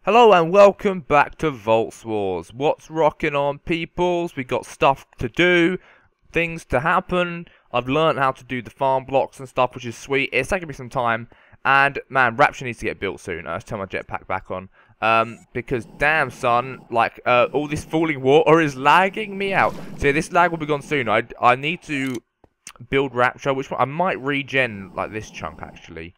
Hello and welcome back to Voltz Wars. What's rocking on, peoples? We got stuff to do, things to happen. I've learned how to do the farm blocks and stuff, which is sweet. It's taking me some time, and man, Rapture needs to get built soon. Let's turn my jetpack back on, because damn son, like all this falling water is lagging me out. So this lag will be gone soon. I need to build Rapture, which I might regen like this chunk actually.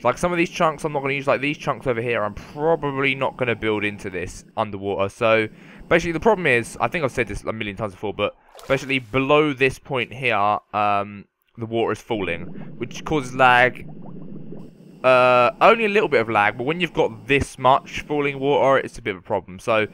Like some of these chunks I'm not going to use, like these chunks over here, I'm probably not going to build into this underwater. So basically the problem is, I think I've said this a million times before, but basically below this point here, the water is falling, which causes lag. Only a little bit of lag, but when you've got this much falling water, it's a bit of a problem. So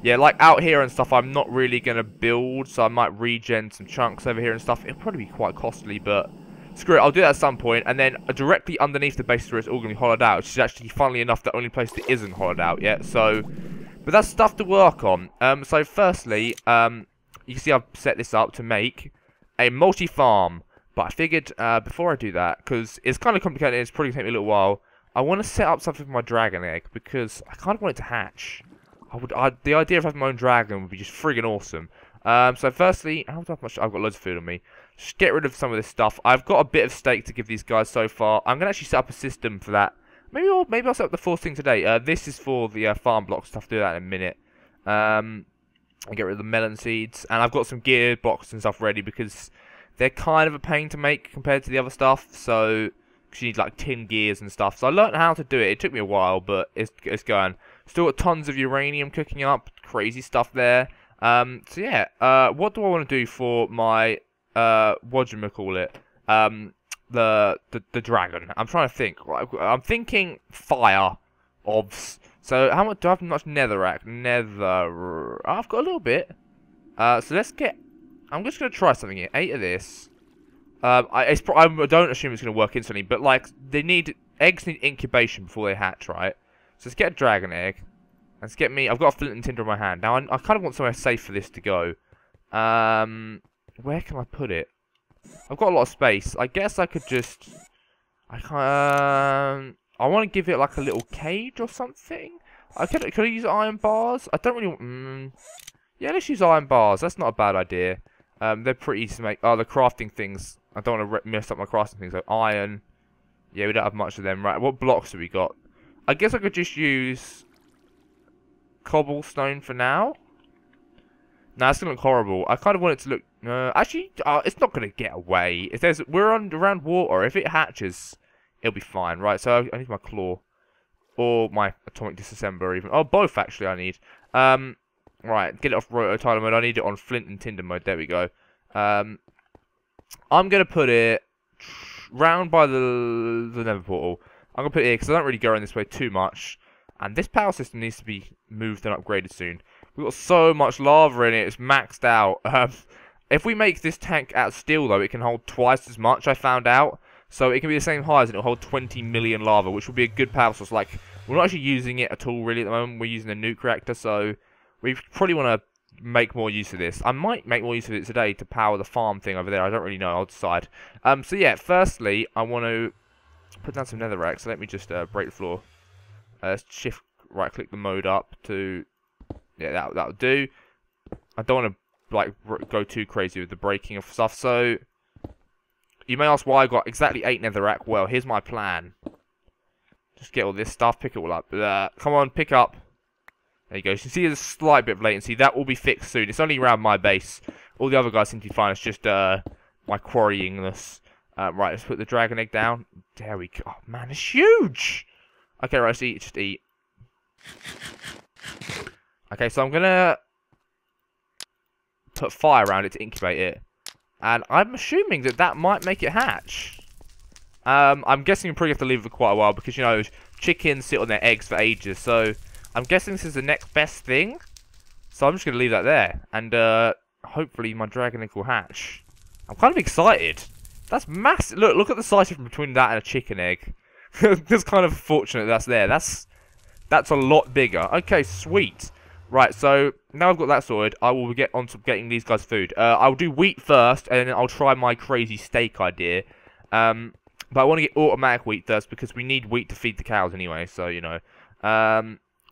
yeah, like out here and stuff, I'm not really going to build, so I might regen some chunks over here and stuff. It'll probably be quite costly, but screw it, I'll do that at some point. And then directly underneath the base where it's all going to be hollowed out, which is actually, funnily enough, the only place that isn't hollowed out yet. So, but that's stuff to work on. So firstly, you can see I've set this up to make a multi-farm. But I figured before I do that, because it's kind of complicated, it's probably going to take me a little while, I want to set up something for my dragon egg, because I kind of want it to hatch. The idea of having my own dragon would be just friggin' awesome. So firstly, how much? I've got loads of food on me. Just get rid of some of this stuff. I've got a bit of steak to give these guys so far. I'm gonna actually set up a system for that. Maybe I'll set up the fourth thing today. This is for the farm block stuff. Do that in a minute. And get rid of the melon seeds. And I've got some gear blocks and stuff ready because they're kind of a pain to make compared to the other stuff. So because you need like tin gears and stuff. So I learned how to do it. It took me a while, but it's going. Still got tons of uranium cooking up. Crazy stuff there. So yeah, what do I want to do for my, what do you call it, the dragon? I'm trying to think, I'm thinking fire, obvs. So how much, do I have much netherrack? I've got a little bit. So let's get, I'm just going to try something here, 8 of this. I don't assume it's going to work instantly, but like, eggs need incubation before they hatch, right? So let's get a dragon egg. Let's get me, I've got a flint and tinder in my hand. Now, I kind of want somewhere safe for this to go. Where can I put it? I've got a lot of space. I guess I could just, I want to give it like a little cage or something. Could I use iron bars? I don't really, yeah, let's use iron bars. That's not a bad idea. They're pretty easy to make. Oh, the crafting things. I don't want to mess up my crafting things. So iron. Yeah, we don't have much of them. Right, what blocks have we got? I guess I could just use cobblestone for now. Nah, it's gonna look horrible. I kind of want it to look. Actually, it's not gonna get away. If we're around water. If it hatches, it'll be fine, right? So I need my claw or my atomic disassembler, even. Oh, both actually. I need. Right, get it off roto tile mode. I need it on flint and tinder mode. There we go. I'm gonna put it round by the nether portal. I'm gonna put it here because I don't really go around this way too much. And this power system needs to be moved and upgraded soon. We've got so much lava in it, it's maxed out. If we make this tank out of steel, though, it can hold twice as much, I found out. So it can be the same height, and it'll hold 20 million lava, which will be a good power source. Like, we're not actually using it at all, really, at the moment. We're using a nuke reactor, so we probably want to make more use of this. I might make more use of it today to power the farm thing over there. I don't really know. I'll decide. So, yeah, firstly, I want to put down some netherrack. So let me just break the floor. Shift right click the mode up to, yeah, that'll do. I don't want to like go too crazy with the breaking of stuff. So you may ask why I got exactly 8 netherrack. Well, here's my plan. Just get all this stuff, pick it all up. Come on, pick up. There you go. You can see there's a slight bit of latency. That will be fixed soon. It's only around my base. All the other guys seem to be fine. It's just my quarryingness. Right, let's put the dragon egg down. There we go. Oh man, it's huge. Okay, right, so just eat. Okay, so I'm gonna put fire around it to incubate it. And I'm assuming that might make it hatch. I'm guessing you probably have to leave it for quite a while because, you know, chickens sit on their eggs for ages. So I'm guessing this is the next best thing. So I'm just gonna leave that there. And hopefully my dragon egg will hatch. I'm kind of excited. That's massive. Look at the size difference between that and a chicken egg. It's kind of fortunate that's there. That's a lot bigger. Okay, sweet. Right, so now I've got that sorted, I will get on to getting these guys food. I'll do wheat first, and then I'll try my crazy steak idea. But I want to get automatic wheat first because we need wheat to feed the cows anyway. So you know.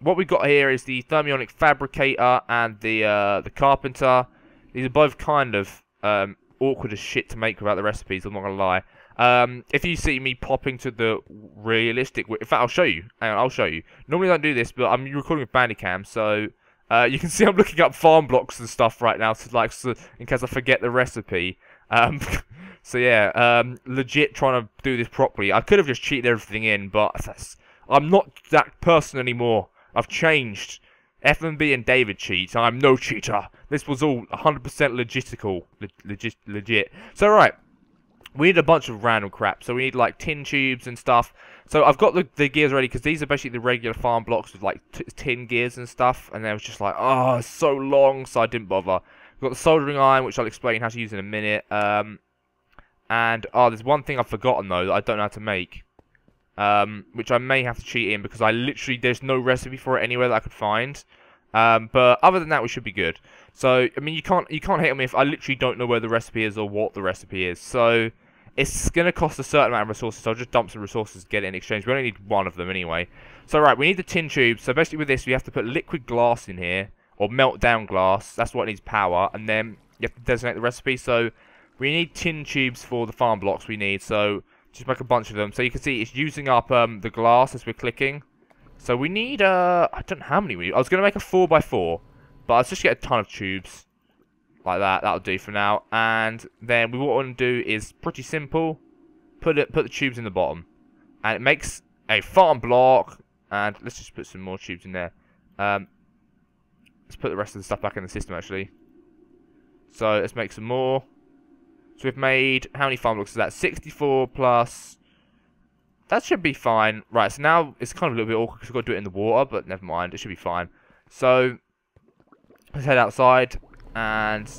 what we've got here is the thermionic fabricator and the carpenter. These are both kind of awkward as shit to make without the recipes, I'm not going to lie. If you see me popping to the realistic... In fact, I'll show you. Hang on, I'll show you. Normally I don't do this, but I'm recording with Bandicam, so... you can see I'm looking up farm blocks and stuff right now, so in case I forget the recipe. So yeah, legit trying to do this properly. I could have just cheated everything in, but I'm not that person anymore. I've changed. FMB and David cheats. I'm no cheater. This was all 100% legit. So right, we need a bunch of random crap. So we need like tin tubes and stuff. So I've got the gears ready because these are basically the regular farm blocks with like tin gears and stuff. And then was just like, oh, it's so long, so I didn't bother. We've got the soldering iron, which I'll explain how to use in a minute. And there's one thing I've forgotten though that I don't know how to make. Which I may have to cheat in because there's no recipe for it anywhere that I could find. But other than that, we should be good. So I mean, you can't hate on me if I literally don't know where the recipe is or what the recipe is. So it's gonna cost a certain amount of resources. So I'll just dump some resources to get it in exchange. We only need one of them anyway. So right, we need the tin tubes. So basically with this, we have to put liquid glass in here or melt down glass. That's what needs power, and then you have to designate the recipe. So we need tin tubes for the farm blocks we need. So just make a bunch of them. So you can see it's using up the glass as we're clicking. So we need, I don't know how many we need. I was going to make a 4x4, but let's just get a ton of tubes. Like that. That'll do for now. And then what we want to do is pretty simple. Put the tubes in the bottom. And it makes a farm block. And let's just put some more tubes in there. Let's put the rest of the stuff back in the system, actually. So let's make some more. So we've made, how many farm blocks is that? 64 plus... That should be fine. Right, so now it's kind of a little bit awkward because we've got to do it in the water, but never mind, it should be fine. So, let's head outside, and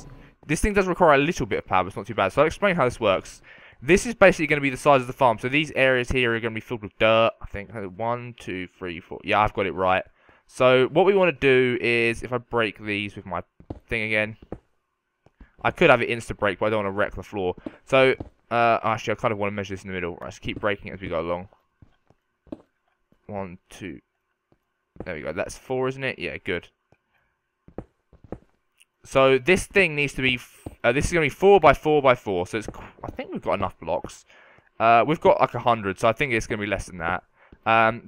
this thing does require a little bit of power, but it's not too bad. So I'll explain how this works. This is basically going to be the size of the farm. So these areas here are going to be filled with dirt. I think 1, 2, 3, 4. Yeah, I've got it right. So what we want to do is, if I break these with my thing again, I could have it insta-break, but I don't want to wreck the floor. So, actually, I kind of want to measure this in the middle. Right, let's keep breaking it as we go along. 1, 2. There we go. That's 4, isn't it? Yeah, good. So, this thing needs to be... this is going to be 4x4x4. So, I think we've got enough blocks. We've got like 100, so I think it's going to be less than that.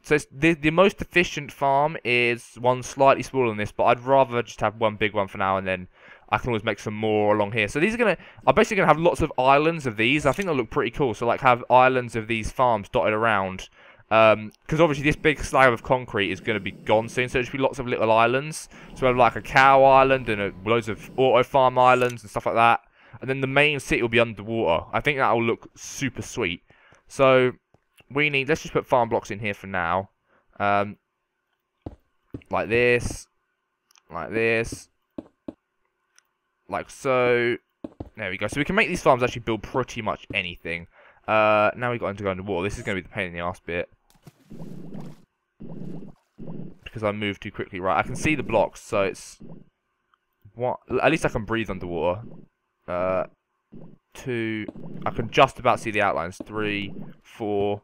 So, the most efficient farm is one slightly smaller than this, but I'd rather just have one big one for now, and then I can always make some more along here. So these are basically gonna have lots of islands of these. I think they'll look pretty cool. So like have islands of these farms dotted around. Because obviously this big slab of concrete is gonna be gone soon. So there should be lots of little islands. So we have like a cow island and loads of auto farm islands and stuff like that. And then the main city will be underwater. I think that will look super sweet. So let's just put farm blocks in here for now. Like this. Like this. Like so. There we go. So we can make these farms actually build pretty much anything. Now we've got to go underwater. This is going to be the pain in the ass bit. Because I moved too quickly. Right, I can see the blocks, so it's... What? At least I can breathe underwater. 2... I can just about see the outlines. 3, 4...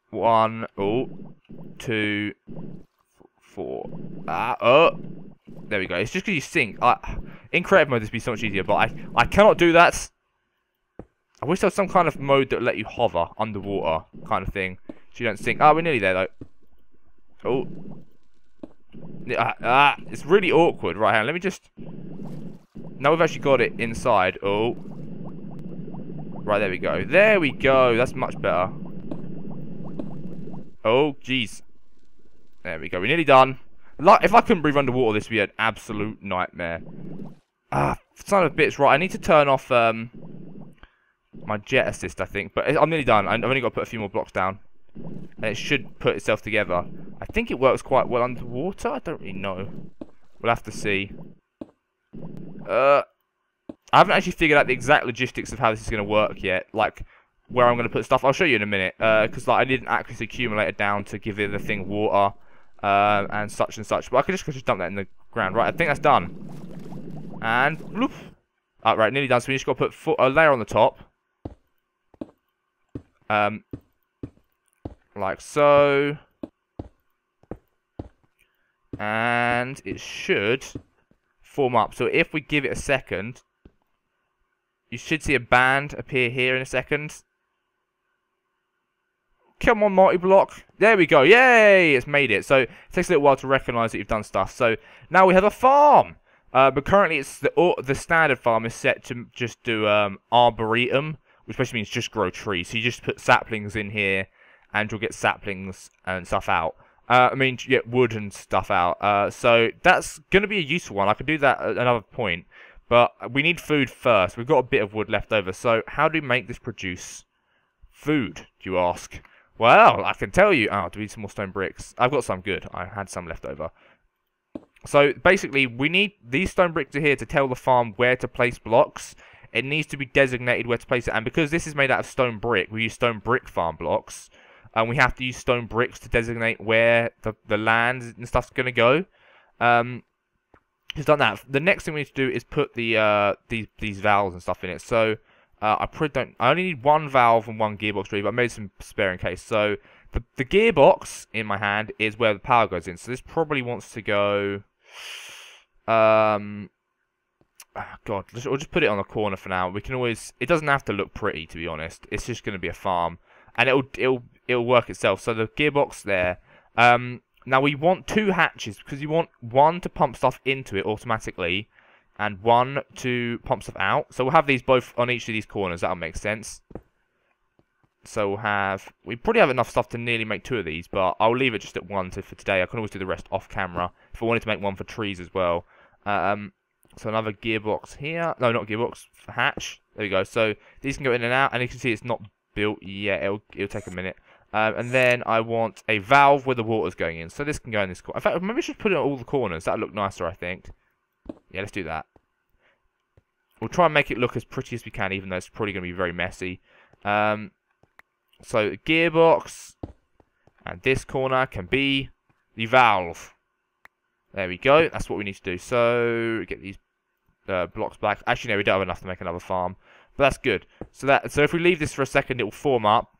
1... Oh... 2... 4... There we go. It's just because you sink. In creative mode, this would be so much easier, but I cannot do that. I wish there was some kind of mode that would let you hover underwater, kind of thing, so you don't sink. We're nearly there, though. Oh. It's really awkward. Right, hang on, let me just... Now we've actually got it inside. Oh. Right, there we go. There we go. That's much better. Oh, jeez. There we go. We're nearly done. Like, if I couldn't breathe underwater, this would be an absolute nightmare. Son of a bitch. Right, I need to turn off my jet assist, I think. But I'm nearly done. I've only got to put a few more blocks down. And it should put itself together. I think it works quite well underwater. I don't really know. We'll have to see. I haven't actually figured out the exact logistics of how this is going to work yet. Like, where I'm going to put stuff. I'll show you in a minute. Because I didn't actually accumulate it down to give the thing water. And such. But I could just dump that in the ground. Right, I think that's done. And, bloop. Right, nearly done. So we just got to put a layer on the top. Like so. And it should form up. So if we give it a second, you should see a band appear here in a second. Come on, multi-block. There we go. Yay! It's made it. So it takes a little while to recognise that you've done stuff. So now we have a farm. But currently it's the standard farm is set to just do arboretum, which basically means just grow trees. So you just put saplings in here, and you'll get saplings and stuff out. I mean, you get wood and stuff out. So that's going to be a useful one. I could do that at another point. But we need food first. We've got a bit of wood left over. So how do we make this produce food, do you ask? Well, I can tell you. Oh, do we need some more stone bricks? I've got some good. I had some left over. So basically, we need these stone bricks here to tell the farm where to place blocks. It needs to be designated where to place it. And because this is made out of stone brick, we use stone brick farm blocks. And we have to use stone bricks to designate where the land and stuff's going to go. Just done that. The next thing we need to do is put the these valves and stuff in it. So I only need one valve and one gearbox really, but I made some spare in case. So the gearbox in my hand is where the power goes in. So this probably wants to go. God, we'll just put it on the corner for now. We can always. It doesn't have to look pretty, to be honest. It's just going to be a farm, and it'll work itself. So the gearbox there. Now we want two hatches because you want one to pump stuff into it automatically, and one to pump stuff out. So we'll have these both on each of these corners. That'll make sense. So we probably have enough stuff to nearly make two of these, but I'll leave it just at one for today. I can always do the rest off camera if I wanted to make one for trees as well. So another gearbox here. No, not gearbox. Hatch. There we go. So these can go in and out, and you can see it's not built yet. It'll take a minute. And then I want a valve where the water's going in. So this can go in this corner. In fact, maybe we should put it on all the corners. That'll look nicer, I think. Yeah, let's do that. We'll try and make it look as pretty as we can, even though it's probably going to be very messy. So the gearbox and this corner can be the valve. There we go. That's what we need to do. So get these blocks back. Actually, no, we don't have enough to make another farm, but that's good. So if we leave this for a second, it will form up,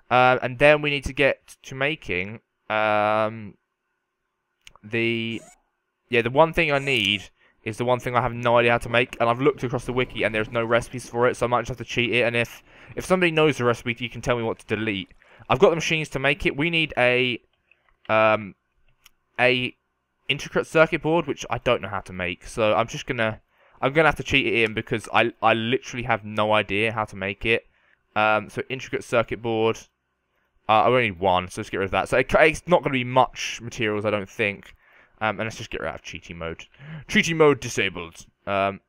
and then we need to get to making the one thing I need is the one thing I have no idea how to make, and I've looked across the wiki and there's no recipes for it, so I might just have to cheat it. And if somebody knows the recipe, you can tell me what to delete. I've got the machines to make it. We need a intricate circuit board, which I don't know how to make, so I'm gonna have to cheat it in because I literally have no idea how to make it. So intricate circuit board. I only need one, so let's get rid of that. So it's not going to be much materials, I don't think. And let's just get rid of cheating mode. Cheating mode disabled. Oh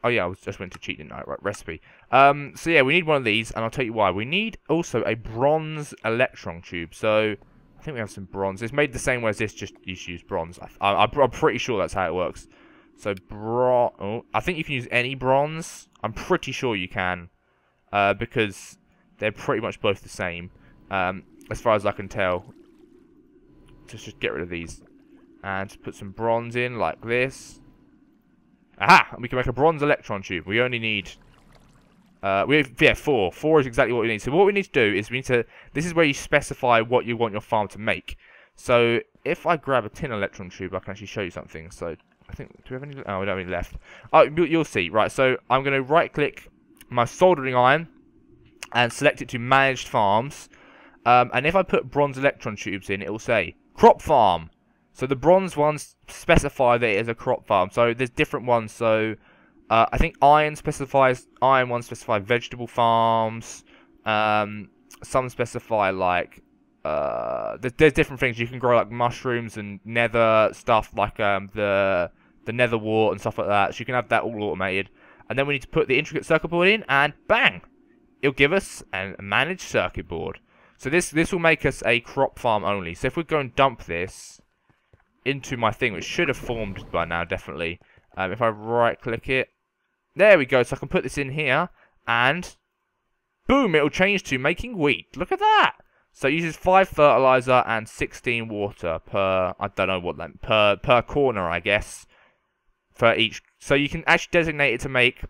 yeah, I just went to cheat, didn't I? Right, recipe. So yeah, we need one of these, and I'll tell you why. We need also a bronze electron tube. So I think we have some bronze. It's made the same way as this, just you should use bronze. I'm pretty sure that's how it works. So I think you can use any bronze. I'm pretty sure you can, because they're pretty much both the same, as far as I can tell. Just get rid of these. And put some bronze in, like this. Aha! And we can make a bronze electron tube. We only need... four. Four is exactly what we need. So what we need to do is this is where you specify what you want your farm to make. So if I grab a tin electron tube, I can actually show you something. So I think... Do we have any... Oh, we don't have any left. Oh, you'll see. Right, so I'm going to right-click my soldering iron and select it to managed farms. And if I put bronze electron tubes in, it will say crop farm. So the bronze ones specify that it is a crop farm. So there's different ones. So I think iron ones specify vegetable farms. Some specify like there's different things. You can grow like mushrooms and nether stuff, like the nether wart and stuff like that. So you can have that all automated. And then we need to put the intricate circuit board in, and bang, it'll give us a managed circuit board. So this will make us a crop farm only. So if we go and dump this into my thing, which should have formed by now, definitely. If I right-click it, there we go. So I can put this in here, and boom, it'll change to making wheat. Look at that. So it uses 5 fertilizer and 16 water per, I don't know what that, per corner, I guess, for each. So you can actually designate it to make,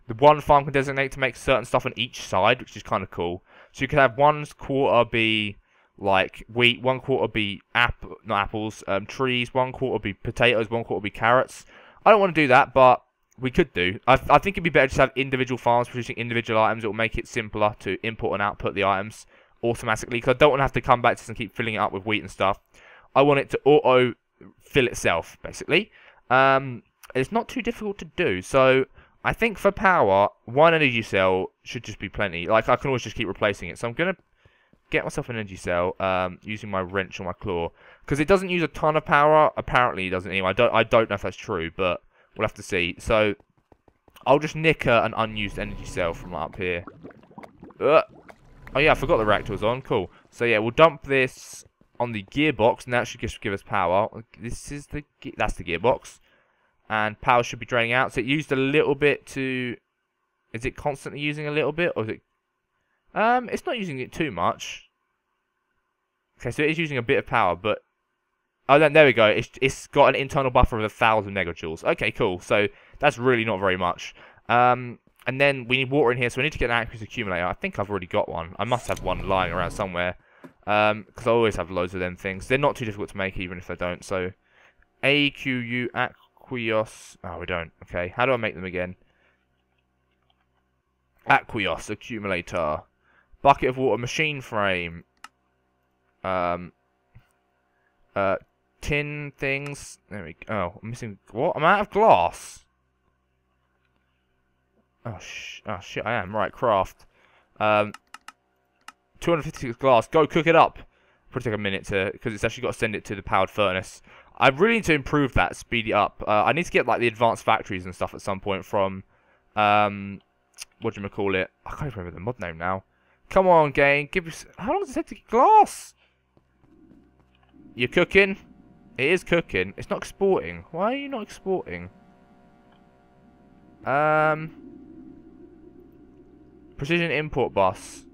the one farm can designate to make certain stuff on each side, which is kind of cool. So you could have one quarter be Like wheat, 1/4 would be not apples, trees, 1/4 would be potatoes, 1/4 would be carrots. I don't want to do that, but we could do. I think it'd be better to have individual farms producing individual items. It will make it simpler to import and output the items automatically, because I don't want to have to come back to this and keep filling it up with wheat and stuff. I want it to auto fill itself, basically. It's not too difficult to do, so I think for power, 1 energy cell should just be plenty. Like, I can always just keep replacing it, so I'm going to get myself an energy cell using my wrench or my claw, because it doesn't use a ton of power. Apparently it doesn't anyway. I don't know if that's true, but we'll have to see. So I'll just nick an unused energy cell from up here. Oh yeah, I forgot the reactor was on. Cool. So yeah, we'll dump this on the gearbox, and that should just give us power. That's the gearbox, and power should be draining out. So it used a little bit to. Is it constantly using a little bit, or is it? It's not using it too much. Okay, so it is using a bit of power, but oh, then there we go. It's got an internal buffer of 1,000 megajoules. Okay, cool. So that's really not very much. And then we need water in here, so we need to get an aqueous accumulator. I think I've already got one. I must have one lying around somewhere, because I always have loads of them things. They're not too difficult to make, even if I don't. So AQU aqueous. Oh, we don't. Okay, how do I make them again? Aqueous accumulator. Bucket of water, machine frame. Tin things. There we go. Oh, I'm missing. What? I'm out of glass. Oh shit, I am. Right, craft. 256 glass. Go cook it up. Probably take a minute to, because it's actually got to send it to the powered furnace. I really need to improve that, speed it up. I need to get like the advanced factories and stuff at some point from, whatchamacallit? I can't even remember the mod name now. Come on, gang. How long does it take to get glass? You're cooking? It is cooking. It's not exporting. Why are you not exporting? Precision import bus.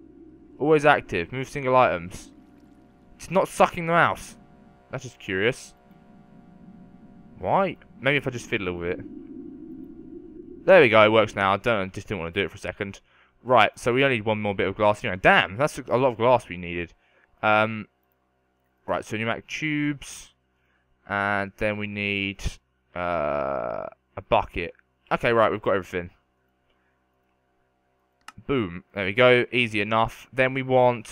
Always active. Move single items. It's not sucking them out. That's just curious. Why? Maybe if I just fiddle with it. There we go. It works now. Just didn't want to do it for a second. Right. So we only need one more bit of glass. You know, damn. That's a lot of glass we needed. Right. So pneumatic tubes. And then we need a bucket. Okay, right. We've got everything. Boom. There we go. Easy enough. Then we want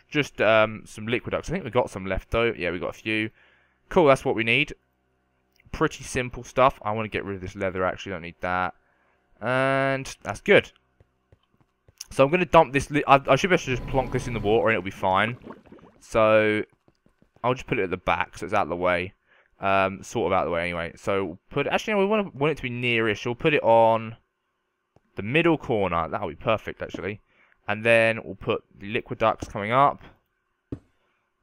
just some liquid ducts. I think we've got some left, though. Yeah, we've got a few. Cool. That's what we need. Pretty simple stuff. I want to get rid of this leather, actually. Don't need that. And that's good. So I'm going to dump this. I should be able to just plonk this in the water and it'll be fine. So I'll just put it at the back so it's out of the way. Sort of out of the way anyway. So we'll put it, actually, no, we want it to be nearish. We'll put it on the middle corner. That'll be perfect, actually. And then we'll put the liquid ducts coming up.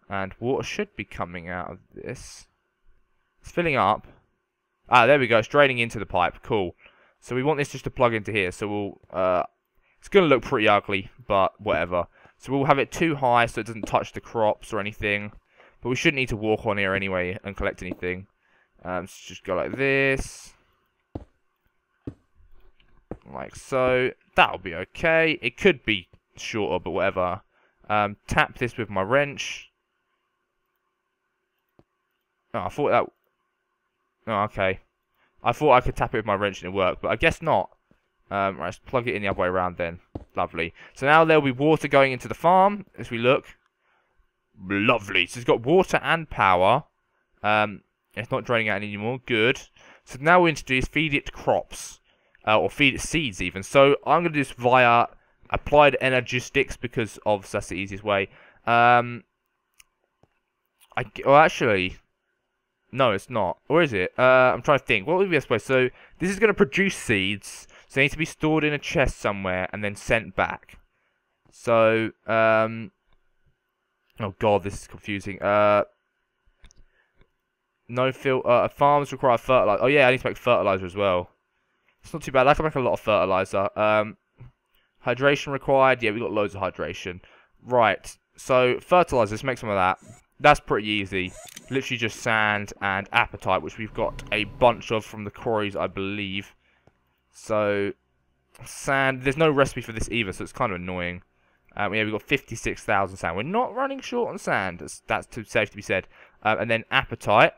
And water should be coming out of this. It's filling up. Ah, there we go. It's draining into the pipe. Cool. So we want this just to plug into here. So we'll... it's going to look pretty ugly, but whatever. So we'll have it too high so it doesn't touch the crops or anything. But we shouldn't need to walk on here anyway and collect anything. So just go like this. Like so. That'll be okay. It could be shorter, but whatever. Tap this with my wrench. Oh, I thought that... Oh, okay. I thought I could tap it with my wrench and it worked, but I guess not. Right, let's plug it in the other way around then. Lovely. So now there'll be water going into the farm as we look. Lovely. So it's got water and power. It's not draining out anymore. Good. So now what we need to do is feed it crops. Or feed it seeds even. So I'm going to do this via applied energistics because obviously that's the easiest way. Well, actually... No, it's not. Or is it? I'm trying to think. What would be the best way? So this is going to produce seeds. So they need to be stored in a chest somewhere and then sent back. So, oh god, this is confusing. No farms require fertilizer. Oh yeah, I need to make fertilizer as well. It's not too bad. I can make a lot of fertilizer. Hydration required. Yeah, we got loads of hydration. Right. So fertilizer. Let's make some of that. That's pretty easy. Literally just sand and apatite, which we've got a bunch of from the quarries, I believe. So, sand. There's no recipe for this either, so it's kind of annoying. Yeah, we've got 56,000 sand. We're not running short on sand. That's too safe to be said. And then appetite.